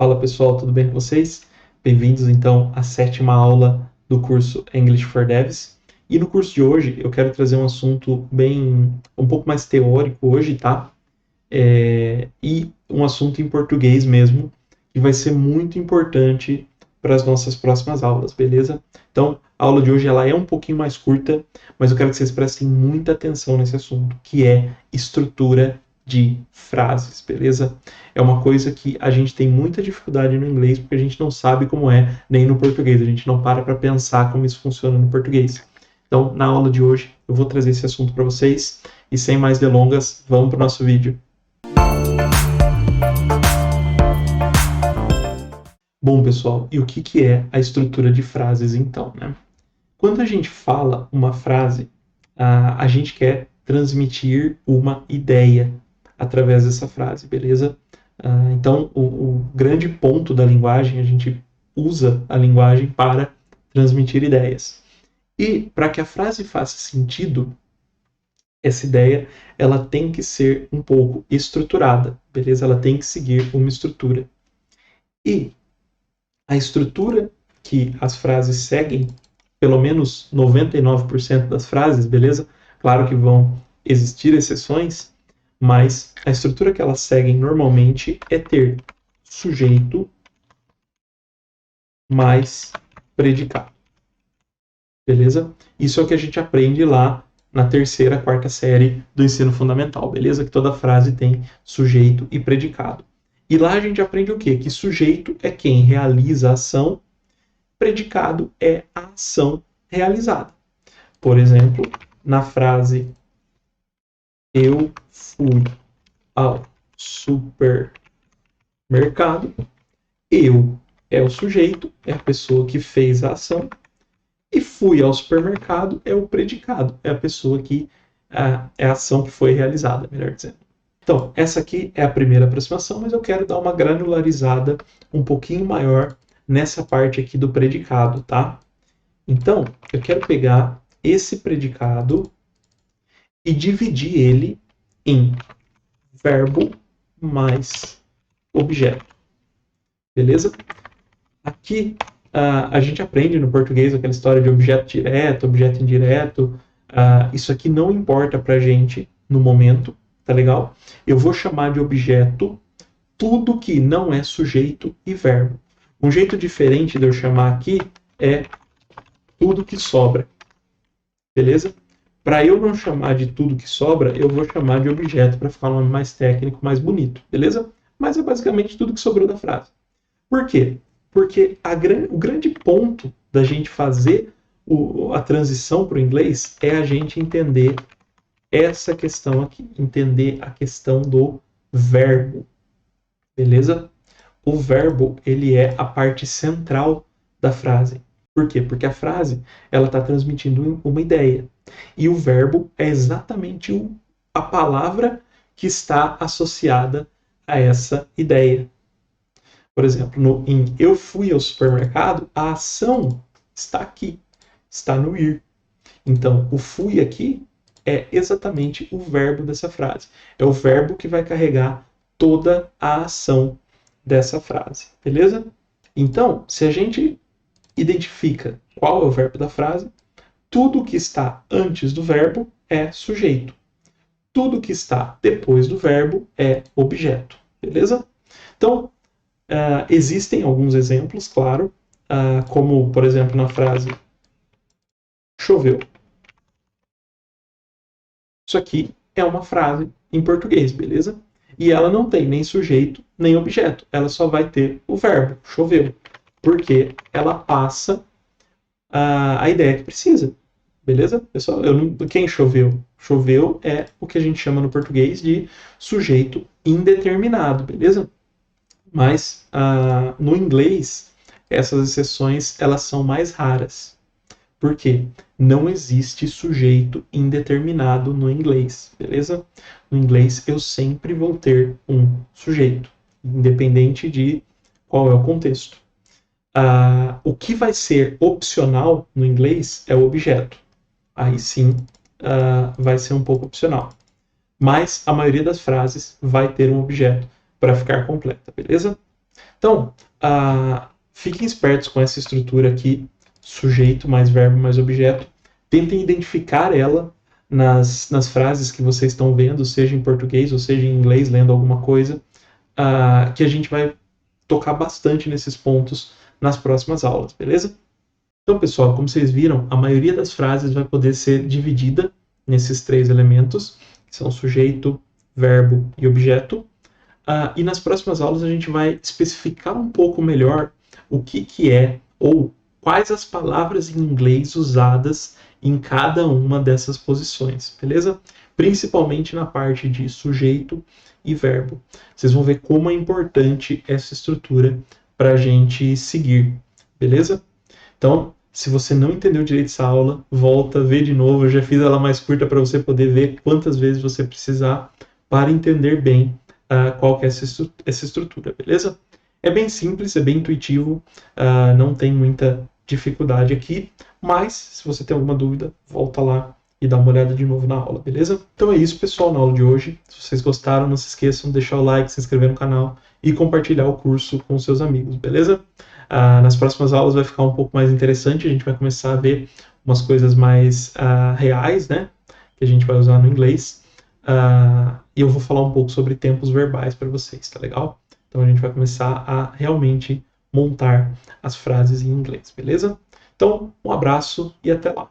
Fala pessoal, tudo bem com vocês? Bem-vindos então à 7ª aula do curso English for Devs. E no curso de hoje eu quero trazer um assunto um pouco mais teórico hoje, tá? E um assunto em português mesmo, que vai ser muito importante para as nossas próximas aulas, beleza? Então, a aula de hoje ela é um pouquinho mais curta, mas eu quero que vocês prestem muita atenção nesse assunto, que é estrutura de frases, beleza? É uma coisa que a gente tem muita dificuldade no inglês, porque a gente não sabe como é nem no português, a gente não para pensar como isso funciona no português. Então, na aula de hoje, eu vou trazer esse assunto para vocês, e sem mais delongas, vamos para o nosso vídeo. Bom, pessoal, e o que é a estrutura de frases, então, né? Quando a gente fala uma frase, a gente quer transmitir uma ideia através dessa frase, beleza? Então, o grande ponto da linguagem, a gente usa a linguagem para transmitir ideias. E para que a frase faça sentido, essa ideia ela tem que ser um pouco estruturada, beleza? Ela tem que seguir uma estrutura. E a estrutura que as frases seguem, pelo menos 99% das frases, beleza? Claro que vão existir exceções, mas a estrutura que elas seguem normalmente é ter sujeito mais predicado, beleza? Isso é o que a gente aprende lá na 3ª, 4ª série do ensino fundamental, beleza? Que toda frase tem sujeito e predicado. E lá a gente aprende o quê? Que sujeito é quem realiza a ação, predicado é a ação realizada. Por exemplo, na frase eu fui ao supermercado, eu é o sujeito, é a pessoa que fez a ação, e fui ao supermercado é o predicado, é a pessoa que é a ação que foi realizada, melhor dizendo. Então, essa aqui é a primeira aproximação, mas eu quero dar uma granularizada um pouquinho maior nessa parte aqui do predicado, tá? Então, eu quero pegar esse predicado e dividir ele em verbo mais objeto. Beleza? Aqui a gente aprende no português aquela história de objeto direto, objeto indireto. Isso aqui não importa pra gente no momento, tá legal? Eu vou chamar de objeto tudo que não é sujeito e verbo. Um jeito diferente de eu chamar aqui é tudo que sobra. Beleza? Para eu não chamar de tudo que sobra, eu vou chamar de objeto para ficar um nome mais técnico, mais bonito. Beleza? Mas é basicamente tudo que sobrou da frase. Por quê? Porque o grande ponto da gente fazer a transição para o inglês é a gente entender essa questão aqui. Entender a questão do verbo. Beleza? O verbo, ele é a parte central da frase. Por quê? Porque a frase ela está transmitindo uma ideia. E o verbo é exatamente a palavra que está associada a essa ideia. Por exemplo, em eu fui ao supermercado, a ação está aqui, está no ir. Então, o fui aqui é exatamente o verbo dessa frase. É o verbo que vai carregar toda a ação dessa frase, beleza? Então, se a gente identifica qual é o verbo da frase, tudo que está antes do verbo é sujeito. Tudo que está depois do verbo é objeto, beleza? Então, existem alguns exemplos, claro, como, por exemplo, na frase choveu. Isso aqui é uma frase em português, beleza? E ela não tem nem sujeito, nem objeto. Ela só vai ter o verbo, choveu. Porque ela passa a ideia que precisa. Beleza? Pessoal, quem choveu? Choveu é o que a gente chama no português de sujeito indeterminado, beleza? Mas no inglês, essas exceções elas são mais raras. Por quê? Não existe sujeito indeterminado no inglês, beleza? No inglês eu sempre vou ter um sujeito, independente de qual é o contexto. O que vai ser opcional no inglês é o objeto. Aí sim vai ser um pouco opcional. Mas a maioria das frases vai ter um objeto para ficar completa, beleza? Então, fiquem espertos com essa estrutura aqui, sujeito mais verbo mais objeto. Tentem identificar ela nas frases que vocês estão vendo, seja em português ou seja em inglês, lendo alguma coisa, que a gente vai tocar bastante nesses pontos nas próximas aulas, beleza? Então, pessoal, como vocês viram, a maioria das frases vai poder ser dividida nesses 3 elementos, que são sujeito, verbo e objeto. E nas próximas aulas a gente vai especificar um pouco melhor o que é ou quais as palavras em inglês usadas em cada uma dessas posições, beleza? Principalmente na parte de sujeito e verbo. Vocês vão ver como é importante essa estrutura para a gente seguir, beleza? Então, se você não entendeu direito essa aula, volta, vê de novo. Eu já fiz ela mais curta para você poder ver quantas vezes você precisar para entender bem qual que é essa estrutura, beleza? É bem simples, é bem intuitivo, não tem muita dificuldade aqui, mas se você tem alguma dúvida, volta lá e dá uma olhada de novo na aula, beleza? Então é isso, pessoal, na aula de hoje. Se vocês gostaram, não se esqueçam de deixar o like, se inscrever no canal e compartilhar o curso com seus amigos, beleza? Nas próximas aulas vai ficar um pouco mais interessante, a gente vai começar a ver umas coisas mais reais, né? Que a gente vai usar no inglês. E eu vou falar um pouco sobre tempos verbais para vocês, tá legal? Então a gente vai começar a realmente montar as frases em inglês, beleza? Então, um abraço e até lá!